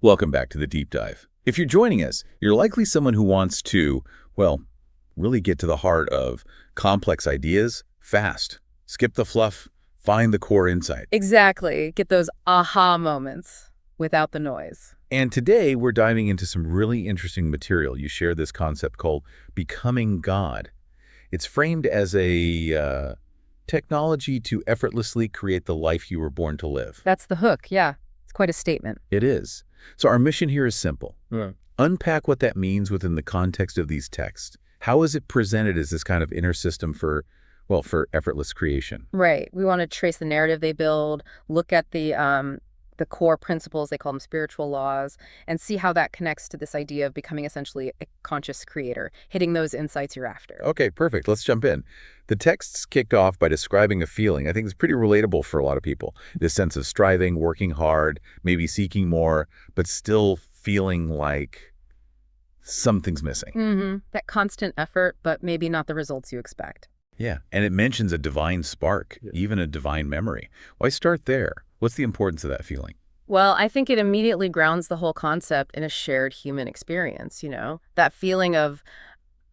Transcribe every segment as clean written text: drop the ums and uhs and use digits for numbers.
Welcome back to the deep dive. If you're joining us, you're likely someone who wants to, well, really get to the heart of complex ideas fast. Skip the fluff, find the core insight. Exactly. Get those aha moments without the noise. And today we're diving into some really interesting material. You share this concept called becoming God. It's framed as a technology to effortlessly create the life you were born to live. That's the hook, yeah. It's quite a statement. It is. So our mission here is simple. Yeah. Unpack what that means within the context of these texts. How is it presented as this kind of inner system for effortless creation? Right. We want to trace the narrative they build, look at the core principles, they call them spiritual laws, and see how that connects to this idea of becoming essentially a conscious creator, hitting those insights you're after. Okay, perfect. Let's jump in. The texts kick off by describing a feeling I think is pretty relatable for a lot of people. This sense of striving, working hard, maybe seeking more, but still feeling like something's missing. That constant effort, but maybe not the results you expect. Yeah, and it mentions a divine spark, even a divine memory. Why start there? What's the importance of that feeling? Well, I think it immediately grounds the whole concept in a shared human experience, That feeling of,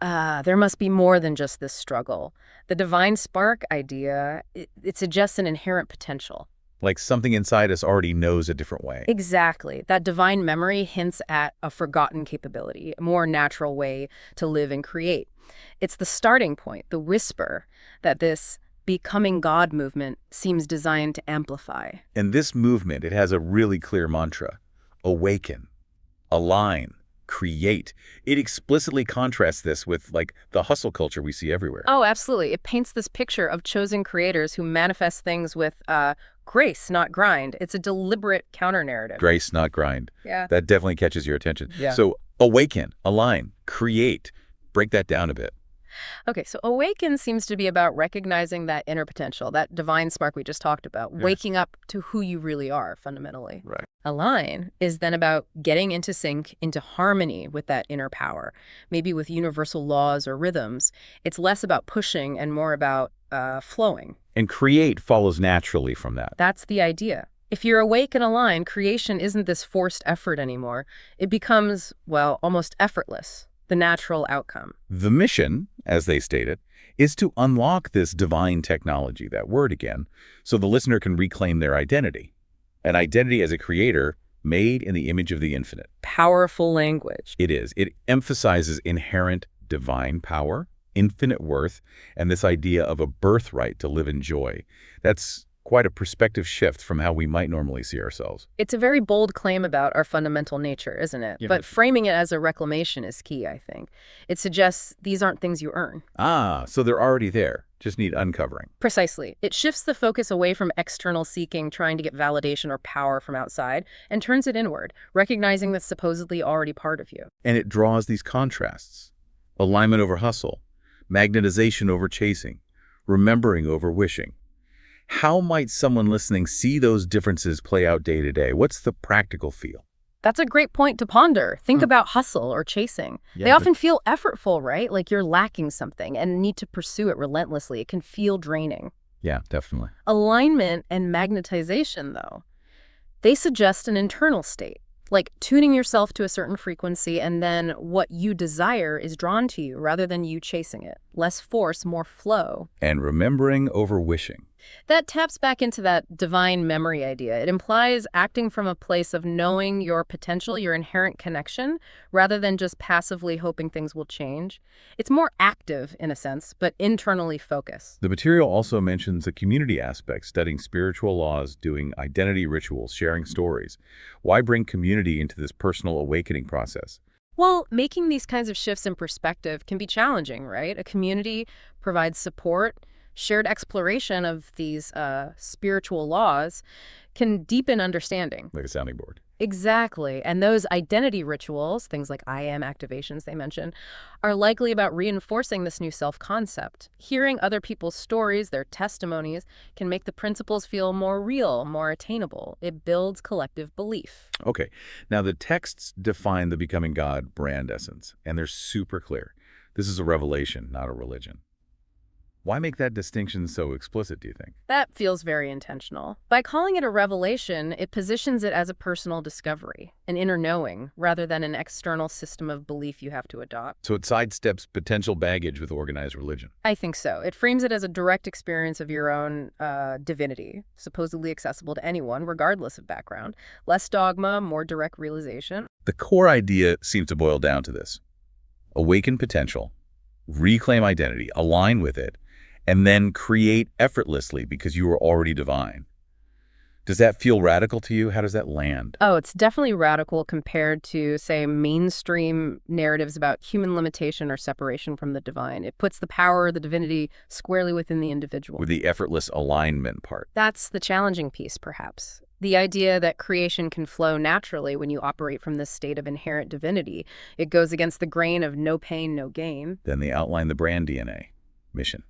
there must be more than just this struggle. The divine spark idea, it suggests an inherent potential. Like something inside us already knows a different way. Exactly. That divine memory hints at a forgotten capability, a more natural way to live and create. It's the starting point, the whisper, that this becoming God movement seems designed to amplify. And this movement, it has a really clear mantra. Awaken, align, create. It explicitly contrasts this with, the hustle culture we see everywhere. Oh, absolutely. It paints this picture of chosen creators who manifest things with grace, not grind. It's a deliberate counter-narrative. Grace, not grind. Yeah. That definitely catches your attention. Yeah. So awaken, align, create. Break that down a bit. Okay, so awaken seems to be about recognizing that inner potential, that divine spark we just talked about, waking up to who you really are, fundamentally. Right. Align is then about getting into sync, into harmony with that inner power, maybe with universal laws or rhythms. It's less about pushing and more about flowing. And create follows naturally from that. That's the idea. If you're awake and aligned, creation isn't this forced effort anymore. It becomes, almost effortless. The natural outcome. The mission, as they stated, is to unlock this divine technology, that word again, so the listener can reclaim their identity. An identity as a creator made in the image of the infinite. Powerful language. It is. It emphasizes inherent divine power, infinite worth, and this idea of a birthright to live in joy. That's quite a perspective shift from how we might normally see ourselves. It's a very bold claim about our fundamental nature, isn't it? Yeah. But framing it as a reclamation is key, I think. It suggests these aren't things you earn. So they're already there, just need uncovering. Precisely. It shifts the focus away from external seeking, trying to get validation or power from outside, and turns it inward, recognizing that's supposedly already part of you. And it draws these contrasts. Alignment over hustle, magnetization over chasing, remembering over wishing. How might someone listening see those differences play out day to day? What's the practical feel? That's a great point to ponder. Think about hustle or chasing. They often feel effortful, right? Like you're lacking something and need to pursue it relentlessly. It can feel draining. Yeah, definitely. Alignment and magnetization, though, they suggest an internal state, like tuning yourself to a certain frequency, and then what you desire is drawn to you rather than you chasing it. Less force, more flow. And remembering over wishing. That taps back into that divine memory idea. It implies acting from a place of knowing your potential, your inherent connection, rather than just passively hoping things will change. It's more active, in a sense, but internally focused. The material also mentions the community aspect, studying spiritual laws, doing identity rituals, sharing stories. Why bring community into this personal awakening process? Well, making these kinds of shifts in perspective can be challenging, right? A community provides support. Shared exploration of these spiritual laws can deepen understanding. Like a sounding board. Exactly. And those identity rituals, things like I am activations they mention, are likely about reinforcing this new self-concept. Hearing other people's stories, their testimonies, can make the principles feel more real, more attainable. It builds collective belief. Okay. Now, the texts define the Becoming God brand essence, and they're super clear. This is a revelation, not a religion. Why make that distinction so explicit, do you think? That feels very intentional. By calling it a revelation, it positions it as a personal discovery, an inner knowing, rather than an external system of belief you have to adopt. So it sidesteps potential baggage with organized religion. I think so. It frames it as a direct experience of your own divinity, supposedly accessible to anyone, regardless of background. Less dogma, more direct realization. The core idea seems to boil down to this. Awaken potential, reclaim identity, align with it, and then create effortlessly because you are already divine. Does that feel radical to you? How does that land? Oh, it's definitely radical compared to, say, mainstream narratives about human limitation or separation from the divine. It puts the power, the divinity, squarely within the individual. With the effortless alignment part. That's the challenging piece, perhaps. The idea that creation can flow naturally when you operate from this state of inherent divinity. It goes against the grain of no pain, no gain. Then they outline the brand DNA. Mission.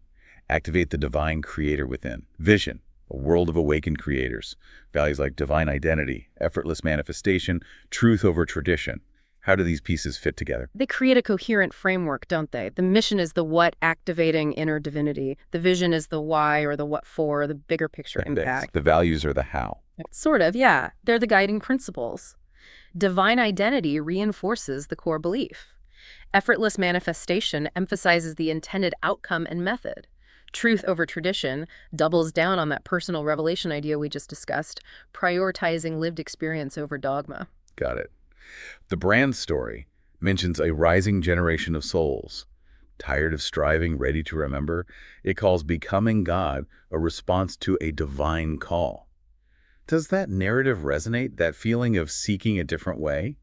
Activate the divine creator within. Vision. A world of awakened creators. Values like divine identity, effortless manifestation, truth over tradition. How do these pieces fit together? They create a coherent framework, don't they? The mission is the what, activating inner divinity. The vision is the why or the what for, the bigger picture impact. The values are the how. Sort of, yeah. They're the guiding principles. Divine identity reinforces the core belief. Effortless manifestation emphasizes the intended outcome and method. Truth over tradition doubles down on that personal revelation idea we just discussed, prioritizing lived experience over dogma. Got it. The brand story mentions a rising generation of souls. Tired of striving, ready to remember, it calls becoming God a response to a divine call. Does that narrative resonate, that feeling of seeking a different way?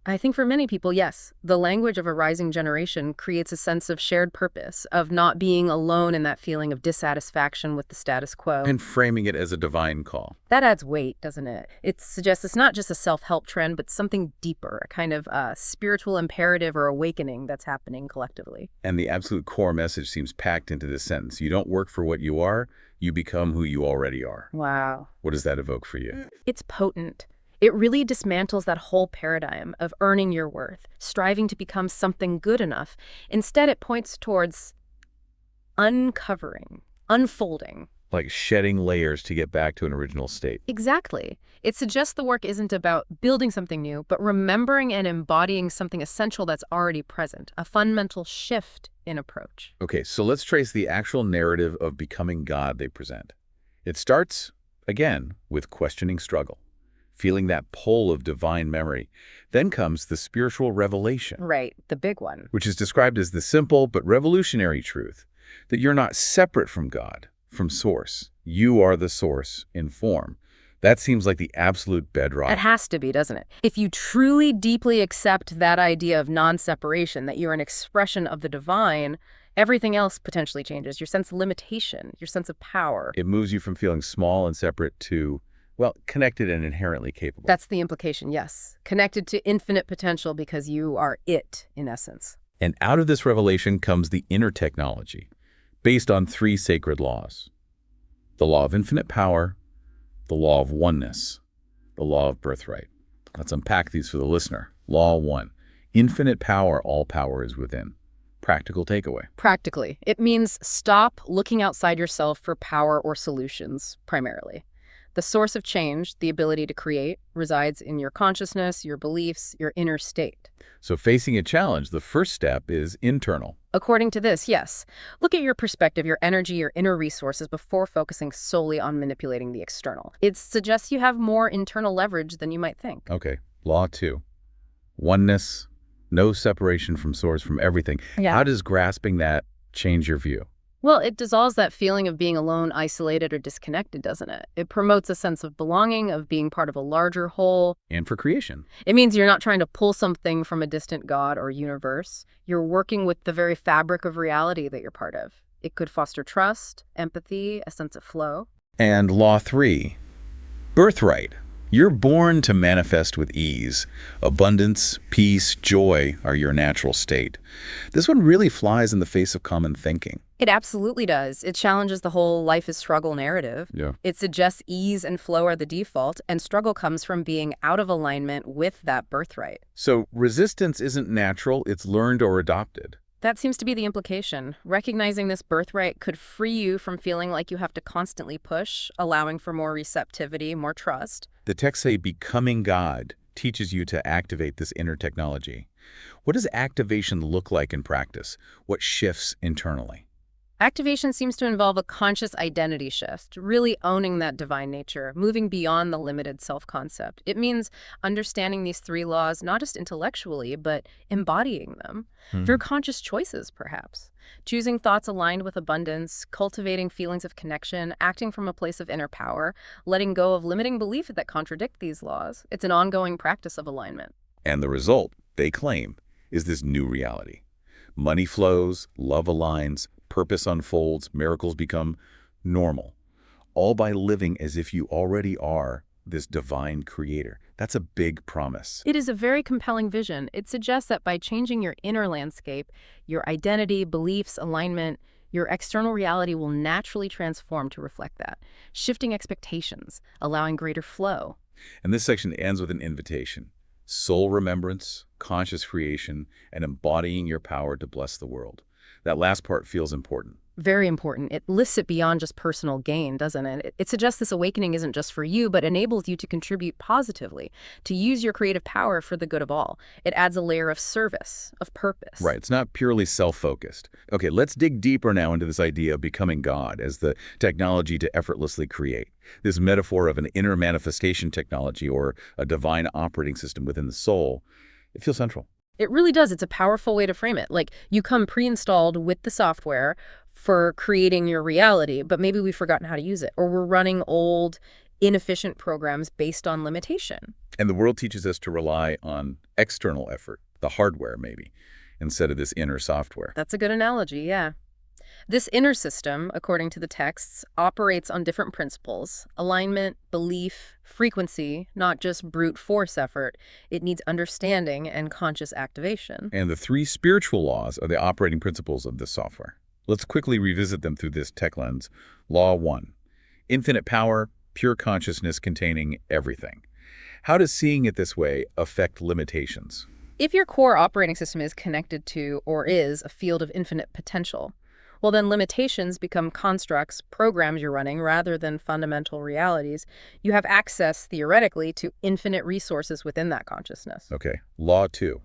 I think for many people, yes. The language of a rising generation creates a sense of shared purpose, of not being alone in that feeling of dissatisfaction with the status quo. And framing it as a divine call. That adds weight, doesn't it? It suggests it's not just a self-help trend, but something deeper, a kind of spiritual imperative or awakening that's happening collectively. And the absolute core message seems packed into this sentence. You don't work for what you are, you become who you already are. Wow. What does that evoke for you? It's potent. It really dismantles that whole paradigm of earning your worth, striving to become something good enough. Instead, it points towards uncovering, unfolding. Like shedding layers to get back to an original state. Exactly. It suggests the work isn't about building something new, but remembering and embodying something essential that's already present, a fundamental shift in approach. Okay, so let's trace the actual narrative of becoming God they present. It starts, again, with questioning struggle, feeling that pull of divine memory. Then comes the spiritual revelation. Right, the big one. Which is described as the simple but revolutionary truth that you're not separate from God, from source. You are the source in form. That seems like the absolute bedrock. It has to be, doesn't it? If you truly deeply accept that idea of non-separation, that you're an expression of the divine, everything else potentially changes. Your sense of limitation, your sense of power. It moves you from feeling small and separate to, well, connected and inherently capable. That's the implication, yes. Connected to infinite potential because you are it, in essence. And out of this revelation comes the inner technology, based on 3 sacred laws. The law of infinite power, the law of oneness, the law of birthright. Let's unpack these for the listener. Law 1, infinite power, all power is within. Practical takeaway. Practically, it means stop looking outside yourself for power or solutions, primarily. The source of change, the ability to create, resides in your consciousness, your beliefs, your inner state. So facing a challenge, the first step is internal. According to this, yes. Look at your perspective, your energy, your inner resources before focusing solely on manipulating the external. It suggests you have more internal leverage than you might think. Okay, law 2. Oneness, no separation from source, from everything. Yeah. How does grasping that change your view? Well, it dissolves that feeling of being alone, isolated, or disconnected, doesn't it? It promotes a sense of belonging, of being part of a larger whole. And for creation. It means you're not trying to pull something from a distant god or universe. You're working with the very fabric of reality that you're part of. It could foster trust, empathy, a sense of flow. And law 3, birthright. You're born to manifest with ease. Abundance, peace, joy are your natural state. This one really flies in the face of common thinking. It absolutely does. It challenges the whole life is struggle narrative. Yeah. It suggests ease and flow are the default, and struggle comes from being out of alignment with that birthright. So resistance isn't natural, it's learned or adopted. That seems to be the implication. Recognizing this birthright could free you from feeling like you have to constantly push, allowing for more receptivity, more trust. The texts say becoming God teaches you to activate this inner technology. What does activation look like in practice? What shifts internally? Activation seems to involve a conscious identity shift, really owning that divine nature, moving beyond the limited self-concept. It means understanding these three laws not just intellectually, but embodying them through conscious choices, perhaps. Choosing thoughts aligned with abundance, cultivating feelings of connection, acting from a place of inner power, letting go of limiting beliefs that contradict these laws. It's an ongoing practice of alignment. And the result, they claim, is this new reality. Money flows, love aligns, purpose unfolds, miracles become normal, all by living as if you already are this divine creator. That's a big promise. It is a very compelling vision. It suggests that by changing your inner landscape, your identity, beliefs, alignment, your external reality will naturally transform to reflect that, shifting expectations, allowing greater flow. And this section ends with an invitation. Soul remembrance, conscious creation, and embodying your power to bless the world. That last part feels important. Very important. It lifts it beyond just personal gain, doesn't it? It suggests this awakening isn't just for you, but enables you to contribute positively, to use your creative power for the good of all. It adds a layer of service, of purpose. Right, it's not purely self-focused. Okay, let's dig deeper now into this idea of becoming God as the technology to effortlessly create. This metaphor of an inner manifestation technology or a divine operating system within the soul, it feels central. It really does. It's a powerful way to frame it. Like, you come pre-installed with the software for creating your reality, but maybe we've forgotten how to use it, or we're running old, inefficient programs based on limitation. And the world teaches us to rely on external effort, the hardware maybe, instead of this inner software. That's a good analogy, yeah. This inner system, according to the texts, operates on different principles: alignment, belief, frequency, not just brute force effort. It needs understanding and conscious activation. And the three spiritual laws are the operating principles of this software. Let's quickly revisit them through this tech lens. Law 1. Infinite power, pure consciousness containing everything. How does seeing it this way affect limitations? If your core operating system is connected to, or is, a field of infinite potential, well, then limitations become constructs, programs you're running, rather than fundamental realities. You have access, theoretically, to infinite resources within that consciousness. Okay. Law 2.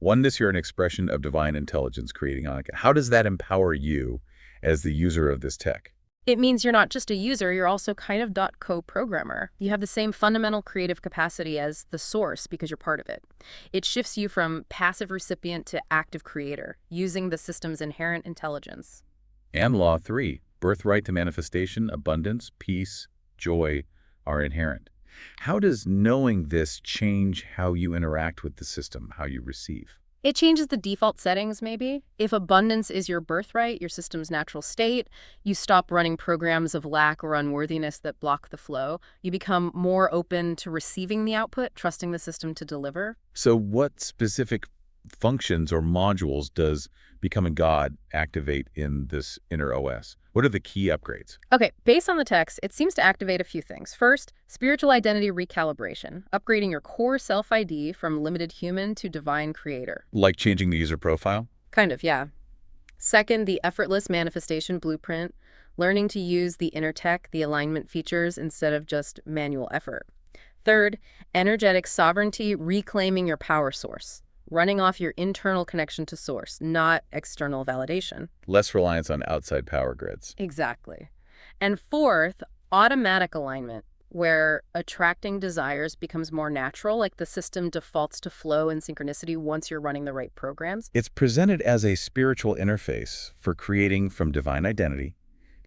Oneness, you're an expression of divine intelligence creating Anika. How does that empower you as the user of this tech? It means you're not just a user, you're also kind of co-programmer. You have the same fundamental creative capacity as the source because you're part of it. It shifts you from passive recipient to active creator, using the system's inherent intelligence. And Law 3, birthright to manifestation, abundance, peace, joy are inherent. How does knowing this change how you interact with the system, how you receive? It changes the default settings, maybe. If abundance is your birthright, your system's natural state, you stop running programs of lack or unworthiness that block the flow. You become more open to receiving the output, trusting the system to deliver. So what specific functions or modules does becoming God activate in this inner OS? What are the key upgrades? Okay, based on the text, it seems to activate a few things. First, spiritual identity recalibration, upgrading your core self-ID from limited human to divine creator. Like changing the user profile? Kind of, yeah. Second, the effortless manifestation blueprint, learning to use the inner tech, the alignment features, instead of just manual effort. Third, energetic sovereignty, reclaiming your power source, running off your internal connection to source, not external validation. Less reliance on outside power grids. Exactly. And fourth, automatic alignment, where attracting desires becomes more natural, like the system defaults to flow and synchronicity once you're running the right programs. It's presented as a spiritual interface for creating from divine identity,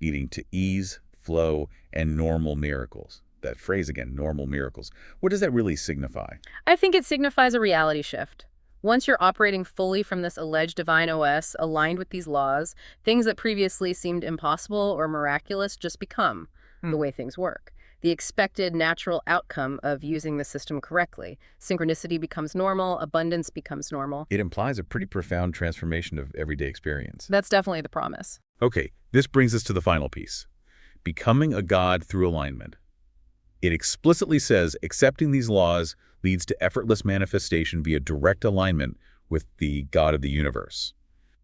leading to ease, flow, and normal miracles. That phrase again, normal miracles. What does that really signify? I think it signifies a reality shift. Once you're operating fully from this alleged divine OS, aligned with these laws, things that previously seemed impossible or miraculous just become the way things work. The expected natural outcome of using the system correctly. Synchronicity becomes normal, abundance becomes normal. It implies a pretty profound transformation of everyday experience. That's definitely the promise. Okay, this brings us to the final piece. Becoming a God through alignment. It explicitly says accepting these laws leads to effortless manifestation via direct alignment with the God of the universe.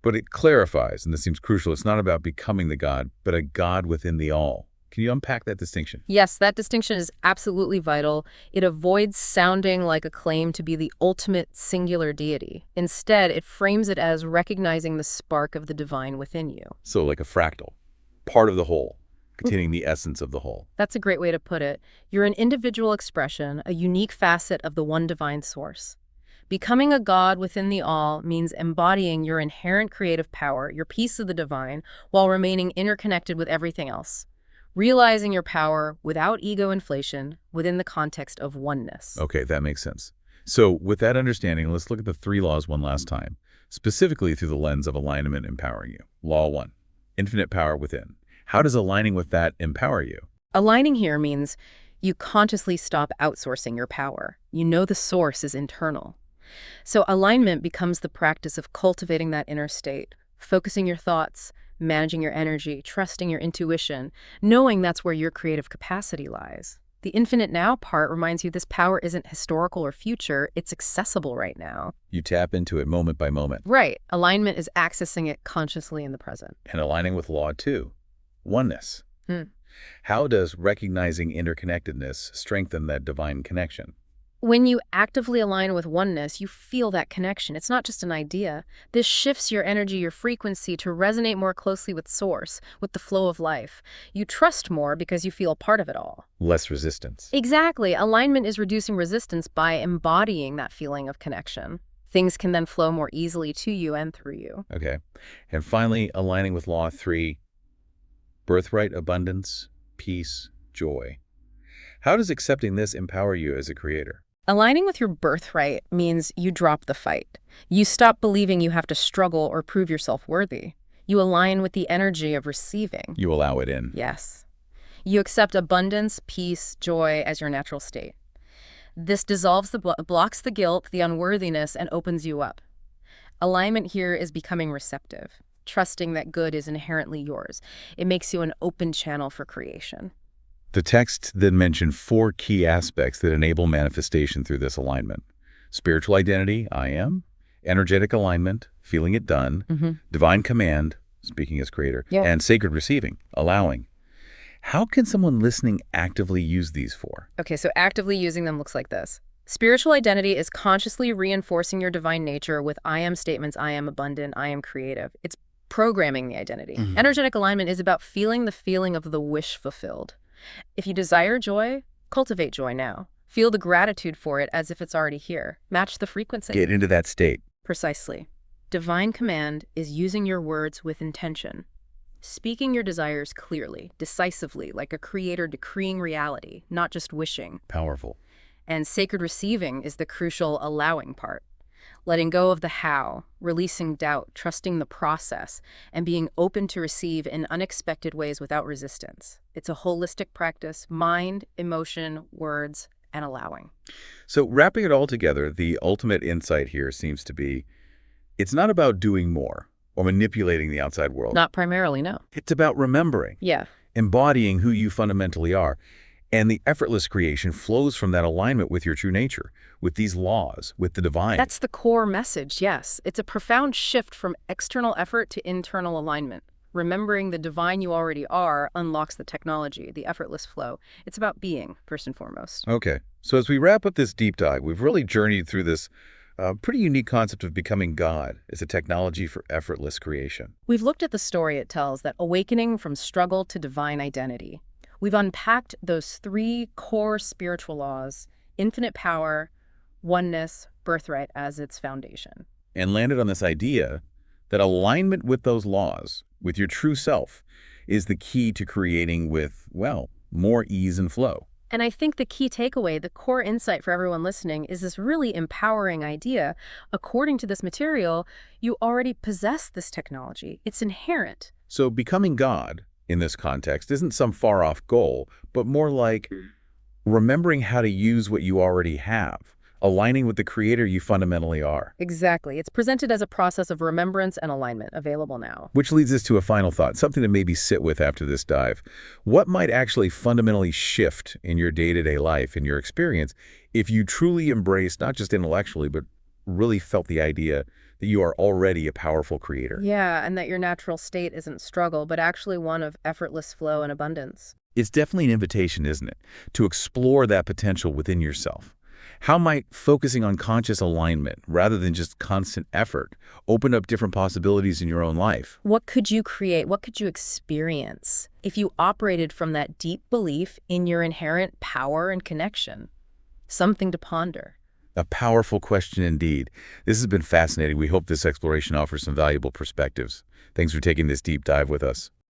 But it clarifies, and this seems crucial, it's not about becoming the God, but a God within the all. Can you unpack that distinction? Yes, that distinction is absolutely vital. It avoids sounding like a claim to be the ultimate singular deity. Instead, it frames it as recognizing the spark of the divine within you. So like a fractal, part of the whole, containing the essence of the whole. That's a great way to put it. You're an individual expression, a unique facet of the one divine source. Becoming a God within the all means embodying your inherent creative power, your piece of the divine, while remaining interconnected with everything else. Realizing your power without ego inflation within the context of oneness. Okay, that makes sense. So with that understanding, let's look at the 3 laws one last time, specifically through the lens of alignment empowering you. Law 1, infinite power within. How does aligning with that empower you? Aligning here means you consciously stop outsourcing your power. You know the source is internal. So alignment becomes the practice of cultivating that inner state, focusing your thoughts, managing your energy, trusting your intuition, knowing that's where your creative capacity lies. The infinite now part reminds you this power isn't historical or future, it's accessible right now. You tap into it moment by moment. Right. Alignment is accessing it consciously in the present. And aligning with law 2, oneness. Hmm. How does recognizing interconnectedness strengthen that divine connection? When you actively align with oneness, you feel that connection. It's not just an idea. This shifts your energy, your frequency to resonate more closely with source, with the flow of life. You trust more because you feel a part of it all. Less resistance. Exactly. Alignment is reducing resistance by embodying that feeling of connection. Things can then flow more easily to you and through you. Okay. And finally, aligning with law 3, birthright abundance, peace, joy. How does accepting this empower you as a creator? Aligning with your birthright means you drop the fight. You stop believing you have to struggle or prove yourself worthy. You align with the energy of receiving. You allow it in. Yes. You accept abundance, peace, joy as your natural state. This dissolves blocks the guilt, the unworthiness, and opens you up. Alignment here is becoming receptive, trusting that good is inherently yours. It makes you an open channel for creation. The text then mentioned 4 key aspects that enable manifestation through this alignment. Spiritual identity, I am. Energetic alignment, feeling it done. Divine command, speaking as creator. Yeah. And sacred receiving, allowing. How can someone listening actively use these 4? Okay, so actively using them looks like this. Spiritual identity is consciously reinforcing your divine nature with I am statements, I am abundant, I am creative. It's programming the identity. Energetic alignment is about feeling the feeling of the wish fulfilled. If you desire joy, cultivate joy now. Feel the gratitude for it as if it's already here. Match the frequency. Get into that state. Precisely. Divine command is using your words with intention. Speaking your desires clearly, decisively, like a creator decreeing reality, not just wishing. Powerful. And sacred receiving is the crucial allowing part. Letting go of the how, releasing doubt, trusting the process, and being open to receive in unexpected ways without resistance. It's a holistic practice, mind, emotion, words, and allowing. So wrapping it all together, the ultimate insight here seems to be, it's not about doing more or manipulating the outside world. Not primarily, no. It's about remembering, Yeah. embodying who you fundamentally are. And the effortless creation flows from that alignment with your true nature, with these laws, with the divine. That's the core message, yes. It's a profound shift from external effort to internal alignment. Remembering the divine you already are unlocks the technology, the effortless flow. It's about being, first and foremost. Okay. So as we wrap up this deep dive, we've really journeyed through this pretty unique concept of becoming God as a technology for effortless creation. We've looked at the story it tells, that awakening from struggle to divine identity. We've unpacked those 3 core spiritual laws, infinite power, oneness, birthright as its foundation. And landed on this idea that alignment with those laws, with your true self, is the key to creating with, well, more ease and flow. And I think the key takeaway, the core insight for everyone listening, is this really empowering idea. According to this material, you already possess this technology. It's inherent. So becoming God, in this context, isn't some far-off goal, but more like remembering how to use what you already have, aligning with the creator you fundamentally are. Exactly. It's presented as a process of remembrance and alignment, available now. Which leads us to a final thought, something to maybe sit with after this dive. What might actually fundamentally shift in your day-to-day life, in your experience, if you truly embrace, not just intellectually, but really felt the idea that you are already a powerful creator. Yeah, and that your natural state isn't struggle, but actually one of effortless flow and abundance. It's definitely an invitation, isn't it, to explore that potential within yourself. How might focusing on conscious alignment, rather than just constant effort, open up different possibilities in your own life? What could you create? What could you experience if you operated from that deep belief in your inherent power and connection? Something to ponder. A powerful question indeed. This has been fascinating. We hope this exploration offers some valuable perspectives. Thanks for taking this deep dive with us.